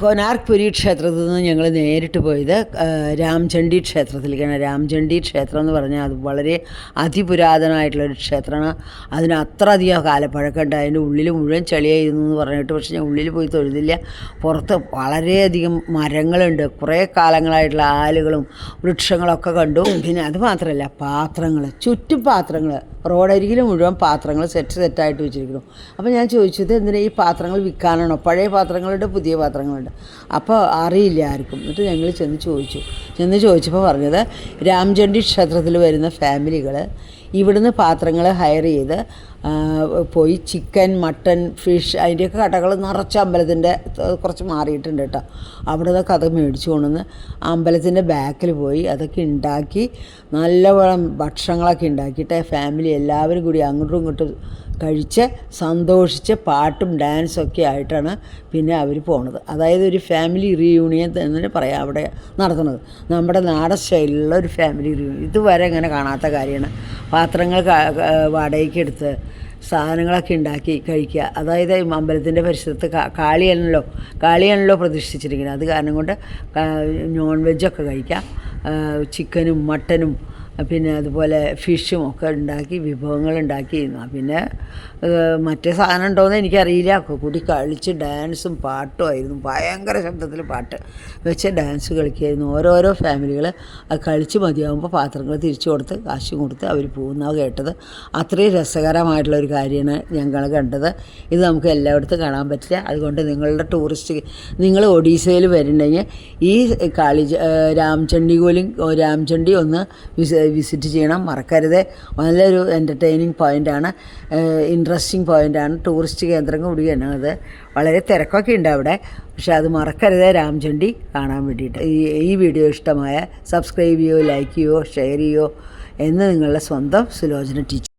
കൊനാർക്ക് പുരി ക്ഷേത്രത്തിൽ നിന്ന് ഞങ്ങൾ നേരിട്ട് പോയത് രാംചണ്ഡി ക്ഷേത്രത്തിലേക്കാണ്. രാംചണ്ഡി ക്ഷേത്രം എന്ന് പറഞ്ഞാൽ അത് വളരെ അതിപുരാതനമായിട്ടുള്ളൊരു ക്ഷേത്രമാണ്. അതിന് അത്ര അധികം കാലപ്പഴക്കമുണ്ട്. അതിൻ്റെ ഉള്ളിൽ മുഴുവൻ ചെളിയായിരുന്നു എന്ന് പറഞ്ഞിട്ട്, പക്ഷേ ഞാൻ ഉള്ളിൽ പോയി തൊഴുതില്ല. പുറത്ത് വളരെയധികം മരങ്ങളുണ്ട്, കുറേ കാലങ്ങളായിട്ടുള്ള ആലുകളും വൃക്ഷങ്ങളൊക്കെ കണ്ടു. പിന്നെ അത് മാത്രമല്ല, പാത്രങ്ങൾ, ചുറ്റും പാത്രങ്ങൾ, റോഡരികിൽ മുഴുവൻ പാത്രങ്ങൾ സെറ്റായിട്ട് വെച്ചിരിക്കുന്നു. അപ്പോൾ ഞാൻ ചോദിച്ചത്, എന്തിനാ ഈ പാത്രങ്ങൾ വിൽക്കാനാണോ? പഴയ പാത്രങ്ങളുണ്ട്, പുതിയ പാത്രങ്ങളുണ്ട്. അപ്പോൾ അറിയില്ല ആർക്കും. എന്നിട്ട് ഞങ്ങൾ ചെന്ന് ചോദിച്ചപ്പോൾ പറഞ്ഞത്, രാംചണ്ഡി ക്ഷേത്രത്തിൽ വരുന്ന ഫാമിലികൾ ഇവിടുന്ന് പാത്രങ്ങൾ ഹയർ ചെയ്ത് പോയി ചിക്കൻ, മട്ടൻ, ഫിഷ് അതിൻ്റെയൊക്കെ കടകൾ നിറച്ച അമ്പലത്തിൻ്റെ കുറച്ച് മാറിയിട്ടുണ്ട് കേട്ടോ. അവിടെ നിന്നൊക്കെ അത് മേടിച്ചു കൊണ്ടുവന്ന് അമ്പലത്തിൻ്റെ ബാക്കിൽ പോയി അതൊക്കെ ഉണ്ടാക്കി നല്ലവണ്ണം ഭക്ഷണങ്ങളൊക്കെ ഉണ്ടാക്കിയിട്ട് ഫാമിലി എല്ലാവരും കൂടി അങ്ങോട്ടും ഇങ്ങോട്ടും കഴിച്ച് സന്തോഷിച്ച് പാട്ടും ഡാൻസൊക്കെ ആയിട്ടാണ് പിന്നെ അവർ പോണത്. അതായത് ഒരു ഫാമിലി റീയൂണിയൻ തന്നെ പറയാം അവിടെ നടത്തുന്നത്. നമ്മുടെ നാടൻ സ്റ്റൈലിലുള്ള ഒരു ഫാമിലി റീയൂണിയൻ ഇതുവരെ ഇങ്ങനെ കാണാത്ത കാര്യമാണ്. പാത്രങ്ങൾ വാടകയ്ക്ക് എടുത്ത് സാധനങ്ങളൊക്കെ ഉണ്ടാക്കി കഴിക്കുക. അതായത് അമ്പലത്തിൻ്റെ പരിസരത്ത് കാളിയാണല്ലോ പ്രതിഷ്ഠിച്ചിരിക്കുന്നത്. അത് കാരണം കൊണ്ട് നോൺ വെജൊക്കെ കഴിക്കാം. ചിക്കനും മട്ടനും പിന്നെ അതുപോലെ ഫിഷും ഒക്കെ ഉണ്ടാക്കി വിഭവങ്ങളുണ്ടാക്കി. പിന്നെ മറ്റേ സാധനം ഉണ്ടോയെന്ന് എനിക്കറിയില്ല. ഒക്കെ കൂടി കളിച്ച് ഡാൻസും പാട്ടും ആയിരുന്നു. ഭയങ്കര ശബ്ദത്തിൽ പാട്ട് വെച്ച് ഡാൻസ് കളിക്കുമായിരുന്നു. ഓരോരോ ഫാമിലികൾ അത് കളിച്ച് മതിയാകുമ്പോൾ പാത്രങ്ങൾ തിരിച്ചു കൊടുത്ത് കാശും കൊടുത്ത് അവർ പോകുന്നത് കേട്ടത്. അത്രയും രസകരമായിട്ടുള്ളൊരു കാര്യമാണ് ഞങ്ങൾ കണ്ടത്. ഇത് നമുക്ക് എല്ലായിടത്തും കാണാൻ പറ്റില്ല. അതുകൊണ്ട് നിങ്ങളുടെ നിങ്ങൾ ഒഡീസയിൽ വരുന്നുണ്ടെങ്കിൽ ഈ രാംചണ്ഡി ഒന്ന് വിസിറ്റ് ചെയ്യണം, മറക്കരുത്. നല്ലൊരു എൻ്റർടൈനിങ് പോയിൻ്റാണ്, ഇൻട്രസ്റ്റിംഗ് പോയിൻ്റാണ്. ടൂറിസ്റ്റ് കേന്ദ്രം കൂടിയാണ് അത്. വളരെ തിരക്കൊക്കെ ഉണ്ട് അവിടെ. പക്ഷെ അത് മറക്കരുത് രാംചണ്ഡി കാണാൻ വേണ്ടിയിട്ട്. ഈ വീഡിയോ ഇഷ്ടമായ സബ്സ്ക്രൈബ് ചെയ്യുകയോ, ലൈക്ക് ചെയ്യുകയോ, ഷെയർ ചെയ്യുകയോ എന്ന് നിങ്ങളുടെ സ്വന്തം സുലോചന ടീച്ചർ.